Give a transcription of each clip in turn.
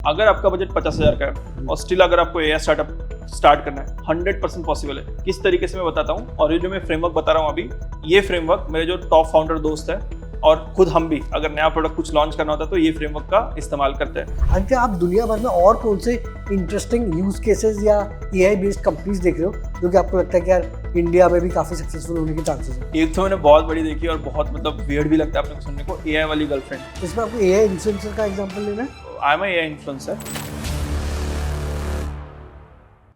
अगर आपका बजट 50,000 का है और स्टिल अगर आपको एआई स्टार्टअप स्टार्ट करना है, 100% पॉसिबल है। किस तरीके से मैं बताता हूँ, और ये जो मैं फ्रेमवर्क बता रहा हूँ अभी, ये फ्रेमवर्क मेरे जो टॉप फाउंडर दोस्त है और खुद हम भी अगर नया प्रोडक्ट कुछ लॉन्च करना होता है तो ये फ्रेमवर्क का इस्तेमाल करते हैं। आदित्य, आप दुनिया भर में और कौन से इंटरेस्टिंग यूज केसेस या एआई बेस्ड कंपनीज देख रहे हो जो कि आपको लगता है कि यार इंडिया में भी काफी सक्सेसफुल होने के चांसेस है? एक तो मैंने बहुत बड़ी देखी और बहुत मतलब वियर्ड भी लगता है अपने को सुनने को, एआई वाली गर्लफ्रेंड। इसमें आपको एआई इन्फ्लुएंसर का एग्जांपल लेना है? I M AI influencer.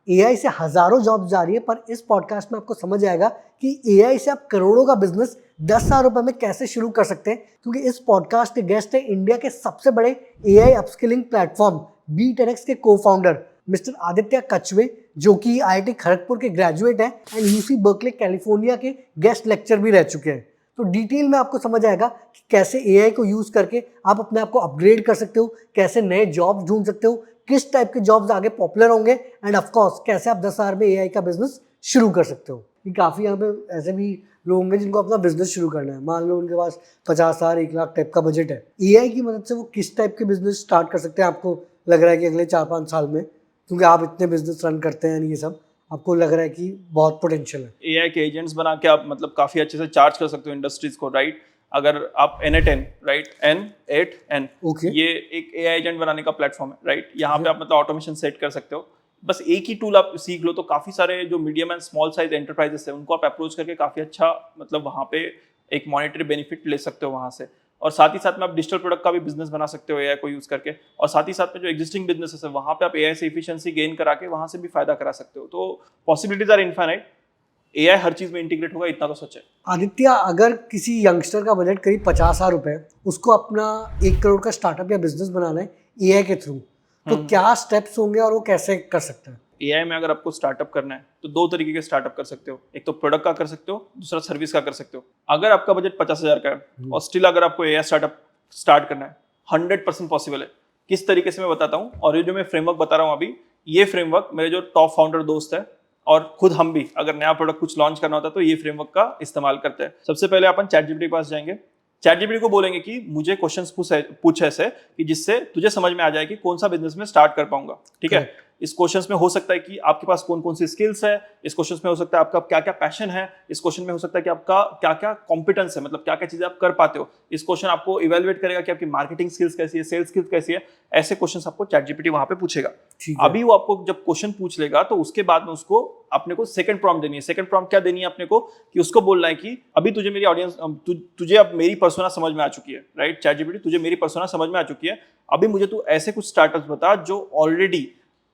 AI से हजारों जॉब्स जा रही है, पर इस पॉडकास्ट में आपको समझ आएगा कि एआई से आप करोड़ों का बिजनेस 10,000 रुपए में कैसे शुरू कर सकते हैं। क्योंकि इस पॉडकास्ट के गेस्ट है इंडिया के सबसे बड़े एआई अपस्किलिंग प्लेटफॉर्म B10X के को-फाउंडर मिस्टर आदित्य कचवे, जो कि IIT खड़गपुर के ग्रेजुएट हैं एंड UC बर्कले कैलिफोर्निया के गेस्ट लेक्चर भी रह चुके हैं। तो डिटेल में आपको समझ आएगा कि कैसे एआई को यूज करके आप अपने आप को अपग्रेड कर सकते हो, कैसे नए जॉब्स ढूंढ सकते हो, किस टाइप के जॉब्स आगे पॉपुलर होंगे, एंड ऑफ कोर्स कैसे आप 10,000 में एआई का बिजनेस शुरू कर सकते हो। कि काफ़ी यहाँ पे ऐसे भी लोग होंगे जिनको अपना बिजनेस शुरू करना है, मान लो उनके पास 50,000 1 लाख टाइप का बजट है। एआई की मदद से वो किस टाइप के बिजनेस स्टार्ट कर सकते हैं आपको लग रहा है कि अगले 4-5 साल में, क्योंकि आप इतने बिजनेस रन करते हैं, ये सब आपको लग रहा है कि बहुत पोटेंशियल है। एआई के एजेंट्स बना के आप मतलब काफी अच्छे से चार्ज कर सकते हो इंडस्ट्रीज को, राइट? अगर आप N8N, राइट, N8N, Okay. ये एक एआई एजेंट बनाने का प्लेटफॉर्म है, राइट? यहाँ पे आप मतलब ऑटोमेशन सेट कर सकते हो। बस एक ही टूल आप सीख लो तो काफी सारे जो medium and small size enterprises है उनको आप अप्रोच करके काफी अच्छा मतलब वहाँ पे एक मॉनेटरी बेनिफिट ले सकते हो वहाँ से। और साथ ही साथ में आप डिजिटल प्रोडक्ट का भी बिजनेस बना सकते हो एआई को यूज करके, और साथ ही साथ में जो एग्जिस्टिंग बिजनेसेस है वहाँ पे आप एआई से एफिशिएंसी गेन करा के वहाँ से भी फायदा करा सकते हो। तो पॉसिबिलिटीज आर इनफाइनाइट। एआई हर चीज में इंटीग्रेट होगा, इतना तो सच है। आदित्य, अगर किसी यंगस्टर का बजट करीब 50,000 रुपए है, उसको अपना 1 करोड़ का स्टार्टअप या बिजनेस बनाना है एआई के थ्रू, तो क्या स्टेप्स होंगे और वो कैसे कर सकते हैं? एआई में अगर आपको स्टार्टअप करना है तो 2 तरीके के स्टार्टअप कर सकते हो। एक तो प्रोडक्ट का कर सकते हो, दूसरा सर्विस का कर सकते हो। अगर आपका बजट 50,000 का है और स्टिल अगर आपको एआई स्टार्टअप स्टार्ट करना है, 100% पॉसिबल है। किस तरीके से मैं बताता हूँ, और ये जो मैं फ्रेमवर्क बता रहा हूँ अभी, ये फ्रेमवर्क मेरे जो टॉप फाउंडर दोस्त है और खुद हम भी अगर नया प्रोडक्ट कुछ लॉन्च करना होता है तो ये फ्रेमवर्क का इस्तेमाल करते हैं। सबसे पहले अपन ChatGPT के पास जाएंगे, ChatGPT को बोलेंगे कि मुझे क्वेश्चंस पूछ ऐसे कि जिससे तुझे समझ में आ जाए कि कौन सा बिजनेस में स्टार्ट कर पाऊंगा, ठीक है? इस क्वेश्चंस में हो सकता है कि आपके पास कौन कौन सी स्किल्स है, इस क्वेश्चंस में हो सकता है आपका क्या क्या पैशन है, इस क्वेश्चन में हो सकता है कि आपका क्या क्या कॉम्पिटेंस है, मतलब क्या क्या चीजें आप कर पाते हो। इस क्वेश्चन आपको इवेलुएट करेगा कि आपकी मार्केटिंग स्किल्स कैसी है, सेल्स स्किल्स कैसी है। ऐसे क्वेश्चंस आपको ChatGPT वहां पे पूछेगा। अभी वो आपको जब क्वेश्चन पूछ लेगा तो उसके बाद में उसको अपने को सेकंड प्रॉम्प्ट देनी है। सेकंड प्रॉम्प्ट क्या देनी है अपने को, कि उसको बोलना है कि अभी तुझे मेरी ऑडियंस तुझे अब मेरी पर्सोना समझ में आ चुकी है, राइट? ChatGPT, तुझे मेरी पर्सोना समझ में आ चुकी है, अभी मुझे तू ऐसे कुछ स्टार्टअप्स बता जो ऑलरेडी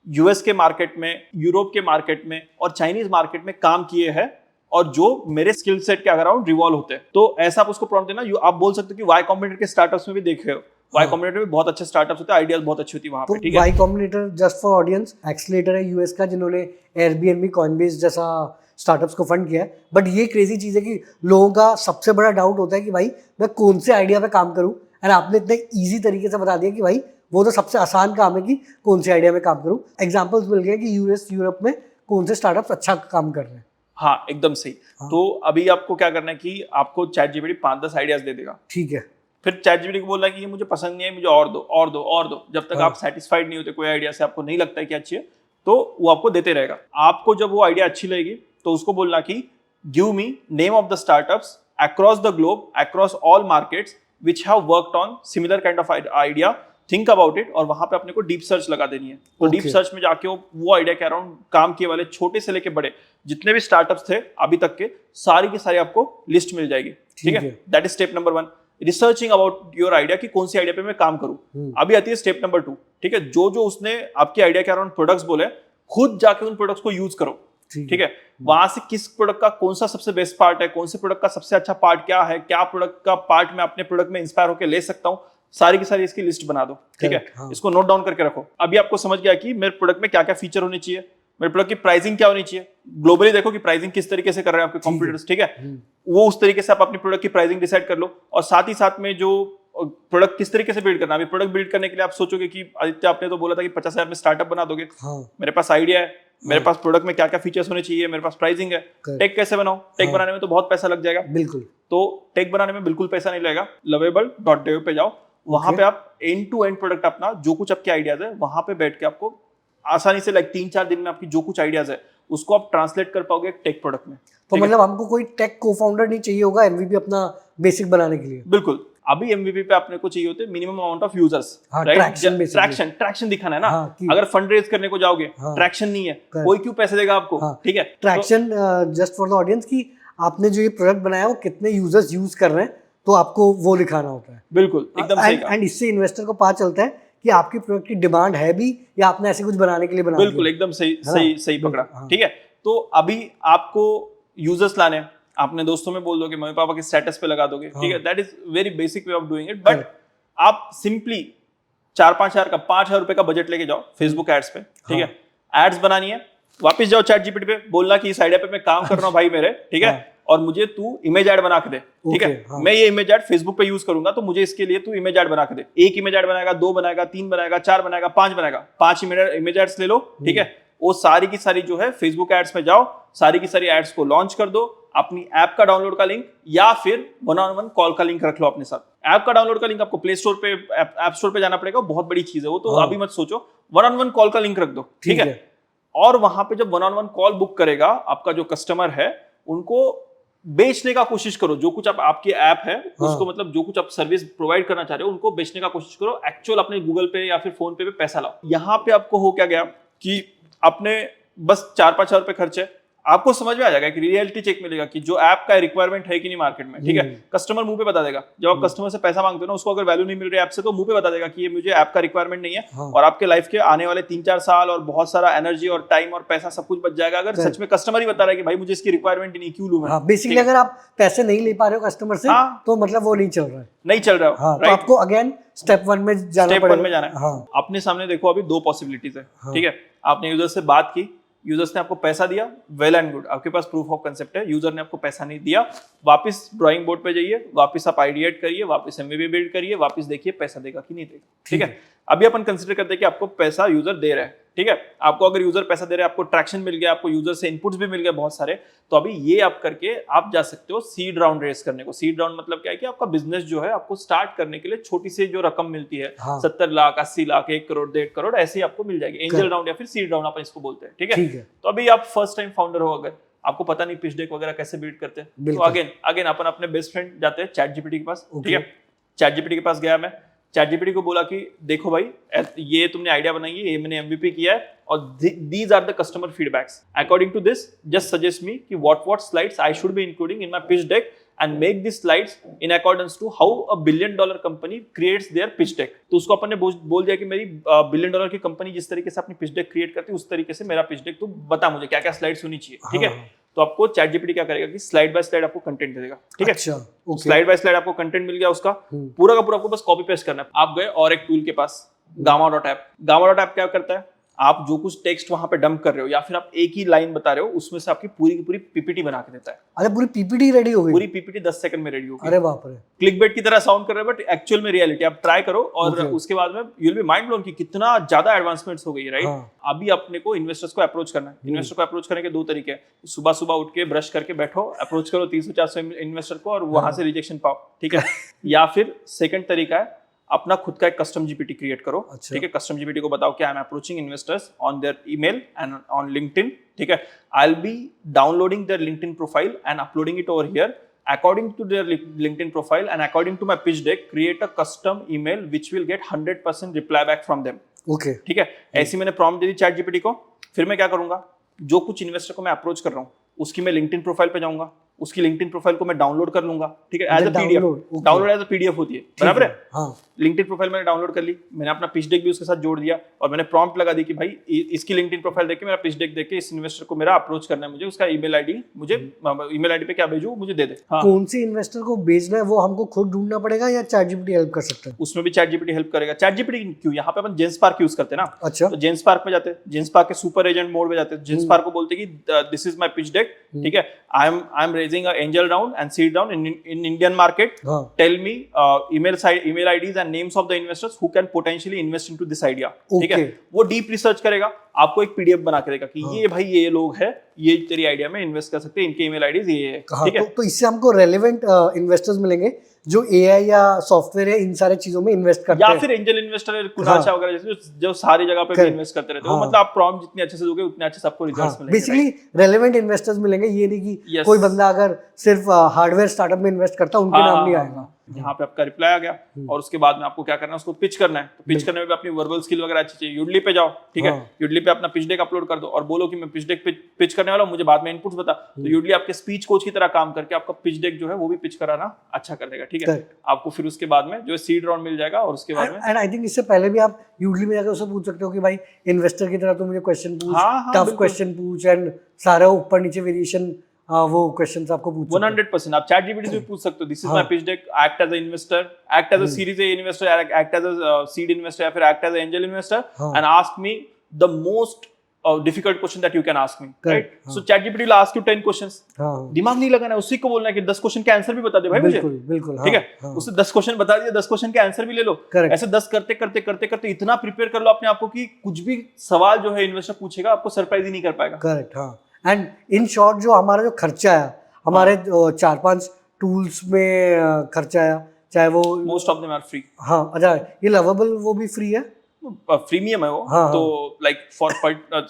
यूएस के मार्केट में, यूरोप के मार्केट में और चाइनीज मार्केट में काम किए हैं और जो मेरे स्किल सेट के अराउंड रिवॉल्व होते हैं। तो ऐसा आप उसको प्रॉम्प्ट देना। आप बोल सकते हो कि वाई कॉम्बिनेटर के स्टार्टअप्स में भी देखे हो, वाई कॉम्बिनेटर में बहुत अच्छे स्टार्टअप्स होते हैं, आइडियाज बहुत अच्छी होती है वहां पे, ठीक है? Y Combinator, just for audience, accelerator है यूएस का, जिन्होंने एयरबीएनबी, कॉइनबेस जैसा स्टार्टअप्स को फंड किया है। बट ये क्रेजी चीज है कि लोगों का सबसे बड़ा डाउट होता है कि भाई मैं कौन से आइडिया पे काम करूं, एंड आपने इतने इजी तरीके से बता दिया कि भाई वो तो सबसे आसान काम है कि कौन से आइडिया में काम करूं। एग्जांपल्स मिल गए कि यूएस, यूरोप में कौन से स्टार्टअप्स अच्छा काम कर रहे हैं। हाँ, एकदम सही। तो अभी आपको क्या करना है कि आपको ChatGPT 5-10 आइडियाज दे देगा, ठीक है? फिर ChatGPT को बोलना है कि ये मुझे पसंद नहीं है, मुझे और दो और दो और दो। जब तक आप सेटिस्फाइड नहीं होते कोई आइडिया से, आपको नहीं लगता है कि अच्छी है, तो वो आपको देते रहेगा। आपको जब वो आइडिया अच्छी लगेगी तो उसको बोलना कि give me name of the startups across the globe, across all markets which have worked on similar kind of idea, think about it. और वहां पे अपने को डीप सर्च लगा देनी है। तो डीप सर्च में जाके वो आइडिया के अराउंड काम किए वाले छोटे से लेके बड़े जितने भी स्टार्टअप्स थे अभी तक के, सारी की सारी आपको लिस्ट मिल जाएगी, ठीक है? That is step number 1, researching about your idea कि कौन सी आइडिया पे मैं काम करूं। अभी आती है स्टेप नंबर 2, ठीक है? जो जो उसने आपकी आइडिया के अराउंड प्रोडक्ट्स बोले, खुद जाके उन प्रोडक्ट्स को यूज करो, ठीक है? वहां से किस प्रोडक्ट का कौन सा सबसे बेस्ट पार्ट है, कौन से प्रोडक्ट का सबसे अच्छा पार्ट क्या है, क्या प्रोडक्ट का पार्ट मैं अपने प्रोडक्ट में इंस्पायर होकर ले सकता हूं, सारी की सारी इसकी लिस्ट बना दो, ठीक है? इसको नोट डाउन करके रखो। अभी आपको समझ गया कि मेरे प्रोडक्ट में क्या क्या फीचर होने चाहिए, मेरे प्रोडक्ट की प्राइसिंग क्या होनी चाहिए। ग्लोबली देखो कि प्राइसिंग किस तरीके से कर रहे हैं आपके कॉम्पिटिटर्स, ठीक है? वो उस तरीके से आप अपनी प्रोडक्ट की प्राइसिंग डिसाइड कर लो। और साथ ही साथ में जो प्रोडक्ट किस तरीके से बिल्ड करना, अभी प्रोडक्ट बिल्ड करने के लिए आप सोचोगे कि आदित्य आपने तो बोला था कि 50,000 में स्टार्टअप बना दोगे। मेरे पास आइडिया है, मेरे पास प्रोडक्ट में क्या क्या फीचर्स होने चाहिए, मेरे पास प्राइसिंग है, टेक कैसे बनाऊं? टेक बनाने में तो बहुत पैसा लग जाएगा। बिल्कुल। तो टेक बनाने में बिल्कुल पैसा नहीं लगेगा। Lovable.dev पे जाओ, वहां पे आप एंड टू एंड प्रोडक्ट अपना जो कुछ आपके आइडियाज है वहां पे बैठ के आपको आसानी से 3-4 दिन में आपकी जो कुछ आइडियाज है उसको आप ट्रांसलेट कर पाओगे एक टेक प्रोडक्ट में। तो मतलब हमको कोई टेक को-फाउंडर नहीं चाहिए होगा एमवीपी अपना बेसिक बनाने के लिए? बिल्कुल, अभी एमवीपी पे अपने को चाहिए होते minimum amount of users, traction दिखाना है ना। अगर फंड रेज करने को जाओगे, ट्रैक्शन नहीं है, कोई क्यों पैसे देगा आपको? ठीक है, traction just for the audience की आपने जो ये प्रोडक्ट बनाया वो कितने यूजर्स यूज कर रहे हैं, तो आपको वो दिखाना होता है। बिल्कुल, एकदम सही। एंड इससे इन्वेस्टर को पता चलता है कि आपकी प्रोडक्ट की डिमांड है भी या आपने ऐसे कुछ बनाने के लिए बना दिया। बिल्कुल, एकदम सही पकड़ा। ठीक है, तो अभी आपको यूजर्स लाने हैं, आपने दोस्तों में बोल दोगे, मम्मी पापा के स्टेटस पे लगा दोगे, ठीक है, that is very basic way of doing it. But आप सिंपली 4-5 हजार का 5,000 रुपए का बजट लेके जाओ फेसबुक एड्स पे, ठीक है, एड्स बनानी है, वापस जाओ चैट जीपीटी पे, बोलना कि इस आइडिया पे मैं काम कर रहा हूँ भाई मेरे, ठीक है, और मुझे तू इमेज ऐड बना के दे, ठीक है, मैं ये इमेज ऐड फेसबुक पे यूज करूंगा, तो मुझे इसके लिए तू इमेज ऐड बना के दे। एक इमेज ऐड बनाएगा, 2 बनाएगा, 3 बनाएगा, 4 बनाएगा, 5 बनाएगा, 5 इमेज एड्स ले लो, ठीक है, वो सारी की सारी जो है फेसबुक एड्स में जाओ, सारी की सारी एड्स को लॉन्च कर दो, अपनी ऐप का डाउनलोड का लिंक या फिर 1-on-1 कॉल का लिंक रख लो अपने साथ। ऐप का डाउनलोड का लिंक आपको प्ले स्टोर पे, ऐप स्टोर पे जाना पड़ेगा, बहुत बड़ी चीज है वो, तो अभी मत सोचो, 1-on-1 कॉल का लिंक रख दो, ठीक है, और वहां पे जब 1-on-1 कॉल बुक करेगा आपका जो कस्टमर है, उनको बेचने का कोशिश करो, जो कुछ आप आपकी ऐप है उसको, मतलब जो कुछ आप सर्विस प्रोवाइड करना चाह रहे हो उनको बेचने का कोशिश करो, एक्चुअल अपने गूगल पे या फिर फोन पे पैसा लाओ। यहाँ पे आपको हो क्या गया कि आपने बस 4-5 हजार रुपए खर्चे, आपको समझ में आ जाएगा कि रियलिटी चेक मिलेगा कि जो ऐप का रिक्वायरमेंट है कि नहीं मार्केट में, ठीक है, कस्टमर मुंह पे बता देगा। जब आप कस्टमर से पैसा मांगते हो ना, उसको अगर वैल्यू नहीं मिल रही है ऐप से, तो मुंह पे बता देगा कि ये मुझे ऐप का रिक्वायरमेंट नहीं है, और आपके लाइफ के आने वाले 3-4 साल और बहुत सारा एनर्जी और टाइम और पैसा सब कुछ बच जाएगा अगर सच में कस्टमर ही बता रहा है कि भाई मुझे इसकी रिक्वायरमेंट नहीं, क्यों लूं मैं। बेसिकली अगर आप पैसे नहीं ले पा रहे हो कस्टमर से, तो मतलब वो नहीं चल रहा है, नहीं चल रहा है, तो आपको अगेन स्टेप 1 में जाना पड़ेगा। अपने सामने देखो अभी 2 पॉसिबिलिटीज है, ठीक है, आपने यूजर से बात की, यूजर्स ने आपको पैसा दिया, वेल एंड गुड, आपके पास प्रूफ ऑफ कंसेप्ट है। यूजर ने आपको पैसा नहीं दिया, वापस ड्राइंग बोर्ड पे जाइए, वापस आप आइडिएट करिए, वापस एमवीपी बिल्ड करिए, वापस देखिए पैसा देगा कि नहीं देगा, ठीक है। अभी अपन कंसिडर करते हैं कि आपको पैसा यूजर दे रहा है, ठीक है, आपको अगर यूजर पैसा दे रहा है, आपको ट्रैक्शन मिल गया, आपको यूजर से इनपुट्स भी मिल गए बहुत सारे, तो अभी ये आप करके आप जा सकते हो सीड राउंड रेस करने को। सीड राउंड मतलब क्या है कि आपका बिजनेस जो है आपको स्टार्ट करने के लिए छोटी सी जो रकम मिलती है, 70 लाख, 80 लाख, 1 करोड़, 1.5 करोड़, ऐसे ही आपको मिल जाएगी। एंजल राउंड या फिर सीड राउंड अपन इसको बोलते हैं, ठीक है। तो अभी आप फर्स्ट टाइम फाउंडर हो, अगर आपको पता नहीं पिच डेक वगैरह कैसे बिल्ड करते हैं, तो अगेन अपन अपने बेस्ट फ्रेंड जाते हैं चैट जीपीटी के पास, ठीक है। चैट जीपीटी के पास गया मैं, चैट जीपीटी को बोला कि देखो भाई, ये तुमने आइडिया बनाई है, ये मैंने एमवीपी किया है, और these are the customer feedbacks. According to this just suggest me कि what slides I should be including in my pitch deck and make these slides in accordance to how a $1 billion company creates their pitch deck। तो उसको अपन ने बोल दिया कि मेरी $1 billion की company जिस तरीके से अपनी पिच डेक क्रिएट करती है उस तरीके से मेरा पिच डेक, तो बता मुझे क्या क्या स्लाइड्स होनी चाहिए, ठीक है। तो आपको चैट जीपीटी क्या करेगा कि स्लाइड बाय स्लाइड आपको कंटेंट दे देगा, ठीक है। स्लाइड बाय स्लाइड आपको कंटेंट मिल गया, उसका पूरा का पूरा आपको बस कॉपी पेस्ट करना है। आप गए और एक टूल के पास, gamma.app। gamma.app क्या करता है, आप जो कुछ टेक्स्ट वहां पे डंप कर रहे हो या फिर आप एक ही लाइन बता रहे हो, उसमें से आपकी पूरी की पूरी पीपीटी बना के देता है। अरे पूरी पीपीटी रेडी हो गई? पूरी पीपीटी 10 सेकंड में रेडी हो गई। अरे बाप रे, क्लिकबेट की तरह साउंड कर रहे हैं बट एक्चुअल में रियलिटी। आप ट्राई करो और उसके बाद में you will be mind blown कि कितना ज्यादा एडवांसमेंट्स हो गई है, राइट। अभी अपने को इन्वेस्टर्स को अप्रोच करना है। इन्वेस्टर को अप्रोच करने के 2 तरीके हैं, सुबह सुबह उठ के ब्रश करके बैठो, अप्रोच करो 300-400 इन्वेस्टर को और वहां से रिजेक्शन पाओ, ठीक है। या फिर सेकंड तरीका है, अपना खुद का एक कस्टम जीपीटी क्रिएट करो, ठीक है। कस्टम जीपीटी को बताओ कि I am approaching investors on their email and on LinkedIn, ठीक है। I will be downloading their LinkedIn profile and uploading it over here according to their LinkedIn profile and according to my pitch deck, create a custom email which will get 100% reply back from them, okay, ठीक है। ऐसी मैंने prompt they the chat GPT को। फिर मैं क्या करूंगा, जो कुछ इन्वेस्टर को मैं अप्रोच कर रहा हूँ उसकी मैं लिंक्डइन प्रोफाइल पे जाऊंगा, उसकी लिंक्डइन प्रोफाइल को मैं डाउनलोड कर लूंगा, ठीक है, as a PDF. Download as a PDF होती है, बराबर है। लिंक्डइन प्रोफाइल मैंने डाउनलोड कर ली, मैंने अपना पिच डेक भी उसके साथ जोड़ दिया और मैंने प्रॉम्प्ट लगा दी कि भाई इसकी लिंक्डइन प्रोफाइल देख के, मेरा पिच डेक देख के इस इन्वेस्टर को मेरा अप्रोच करना है, मुझे उसका ईमेल आईडी, मुझे ईमेल आईडी पे क्या भेजूं, मुझे दे दे। कौन सी इन्वेस्टर को भेजना है वो हमको खुद ढूंढना पड़ेगा या चैट जीपीटी हेल्प कर सकता है? उसमें भी चैट जीपीटी हेल्प करेगा। चैट जीपीटी क्यों, यहाँ पे अपन जेनस्पार्क यूज करते हैं ना। अच्छा, तो जेनस्पार्क में जाते हैं, जेनस्पार्क के सुपर एजेंट मोड में जाते हैं, जेनस्पार्क को बोलते हैं कि this is my pitch deck, ठीक है, I am raising a angel round and seed round in Indian market, tell me email IDs and names of the investors who can potentially invest into this idea, ठीक है। वो deep research करेगा, आपको एक PDF बना के देगा कि हाँ। ये भाई ये लोग है, ये तेरी आइडिया में इन्वेस्ट कर सकते हैं, इनके ईमेल आईडीज ये है, हाँ, ठीक है। तो इससे हमको रेलेवेंट इन्वेस्टर्स मिलेंगे जो एआई या सॉफ्टवेयर है इन सारे चीजों में इन्वेस्ट करते या हैं। फिर एंजल इन्वेस्टर कुनाशा वगैरह जैसे जो सारी जगह पे भी Correct. इन्वेस्ट करते रहते हैं, हाँ। वो मतलब आप प्रॉम्प्ट जितने अच्छे से दोगे उतने अच्छे से आपको रिजल्ट्स मिलेंगे। बेसिकली रेलेवेंट इन्वेस्टर्स मिलेंगे, ये नहीं कि Yes. कोई बंदा अगर सिर्फ हार्डवेयर स्टार्टअप में इन्वेस्ट करता है उनके नाम नहीं आएगा। यहाँ पे आपका रिप्लाई आ गया और उसके बाद में आपको क्या करना है, उसको पिच करना है। तो पिच करने में भी अपनी वर्बल स्किल वगैरह अच्छी चाहिए। यूडली पे जाओ, ठीक है, हाँ। यूडली पे अपना पिच डेक अपलोड कर दो और बोलो कि मैं पिच डेक पिच करने वाला हूँ, मुझे बाद में इनपुट्स बता। तो यूडली आपके स्पीच कोच की तरह काम करके आपका पिच डेक जो है वो भी पिच कराना अच्छा कर देगा, ठीक है। Correct. आपको फिर उसके बाद में जो सीड राउंड मिल जाएगा और उसके बाद में एंड आई थिंक इससे पहले भी आप यूडली में जाकर उससे पूछ सकते हो कि भाई इन्वेस्टर की तरह तो मुझे क्वेश्चन पूछ, हाँ, टफ बिल्कुल। क्वेश्चन पूछ, एंड सारा ऊपर नीचे वेरिएशन वो क्वेश्चंस आपको पूछ सकते हो। 100% आप चैट जीपीटी से भी पूछ सकते हो, दिस इज हाँ। My pitch deck, act as a investor, act as a series A investor, act as a seed investor या फिर act as a angel investor हाँ। And ask me the most difficult question that you can ask me, right. हाँ। So ChatGPT will ask you 10 questions. हाँ, दिमाग नहीं लगाना है, उसी को बोलना है कि 10 क्वेश्चन के आंसर भी बता दे भाई मुझे, बिल्कुल बिल्कुल। ठीक है। हाँ, उससे 10 क्वेश्चन बता दिया, 10 क्वेश्चन के आंसर भी ले लो। Correct. ऐसे 10 करते करते करते करते इतना प्रिपेयर कर लो अपने आप को कि कुछ भी सवाल जो है इन्वेस्टर पूछेगा आपको सरप्राइज ही नहीं कर पाएगा। करेक्ट। हाँ, एंड इन शॉर्ट जो हमारा जो खर्चा है, हमारे 4-5 टूल्स में खर्चा आया, चाहे वो most of them are free, हाँ अच्छा ये लवेबल वो भी फ्री है। प्रीमियम है वो, हाँ, तो like for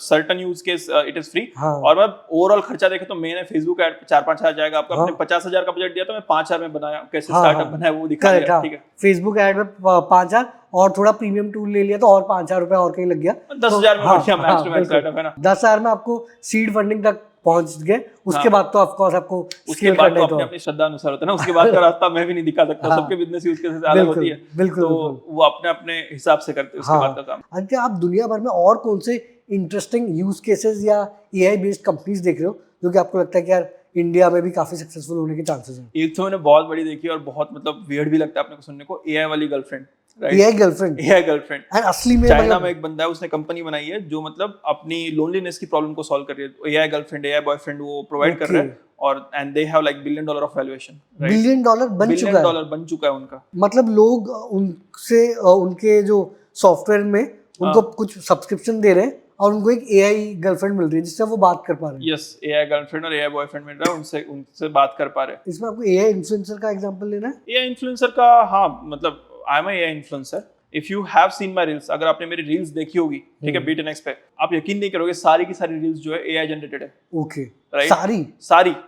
certain use case it is free. हाँ। और मैं ओवरऑल खर्चा देखे तो मैंने फेसबुक ऐड 4-5 हजार जाएगा आपका, हाँ। अपने 50,000 का बजट दिया तो मैं 5,000 में बनाया, कैसे हाँ, स्टार्टअप हाँ। बनाया वो दिखा करेक्ट। दिया, हाँ, ठीक है। फेसबुक ऐड में 5,000 और थोड़ा प्रीमियम टूल ले लिया तो और 5,000 रुपए और कहीं लग गया, 10,000 में हाँ, बढ़िया मैक्स हाँ, टू मैक्स बिल्कुल। स्टार्टअप है ना। 10,000 में आपको सीड फंडिंग तक पहुंच गए, उसके हाँ। बाद तो ऑफ कोर्स आपको उसके स्केल बाद करना तो है अपने तो अपनी श्रद्धा अनुसार होता है ना, उसके बाद का रास्ता मैं भी नहीं दिखा सकता, हाँ। सबके बिजनेस यूज केसेस अलग बिल्कुल, होती है, बिल्कुल, तो बिल्कुल। वो अपने अपने हिसाब से करते हैं उसके बाद का काम। आदित्य, आप दुनिया भर में और कौन से इंटरेस्टिंग यूज केसेस या एआई बेस्ड कंपनीज देख रहे हो जो कि आपको लगता है कि यार इंडिया में भी काफी सक्सेसफुल होने के चांसेस हैं? एक तो मैंने बहुत बड़ी देखी और बहुत मतलब वियर्ड भी लगता है अपने को सुनने को, एआई वाली girlfriend, AI girlfriend AI girlfriend. And असली में चाइना मतलब में एक बंदा है, उसने कंपनी बनाई है जो मतलब अपनी लोनलीनेस की प्रॉब्लम को सॉल्व कर रही है। एआई गर्लफ्रेंड, एआई बॉयफ्रेंड वो प्रोवाइड कर रहा है और and they have like $1 billion of valuation, right. $1 billion बन $1 चुका है, billion बन चुका है उनका। मतलब लोग उनसे उनके जो सॉफ्टवेयर में उनको कुछ सब्सक्रिप्शन दे रहे हैं और उनको एक एआई गर्लफ्रेंड मिल रही है जिससे वो बात कर पा रहे हैं। यस, एआई गर्लफ्रेंड और एआई बॉयफ्रेंड मिल रहा है, उनसे बात कर पा रहे हैं। इसमें आपको एआई इन्फ्लुएंसर का एग्जांपल लेना है? एआई इन्फ्लुएंसर का, हाँ मतलब I am AI influencer. If you have seen my reels, अगर आपने मेरी रील्स देखी होगी, ठीक है, BTNX पे, आप यकीन नहीं करोगे सारी की सारी रील्स जो है एआई जनरेटेड है, ओके, राइट। सारी सारी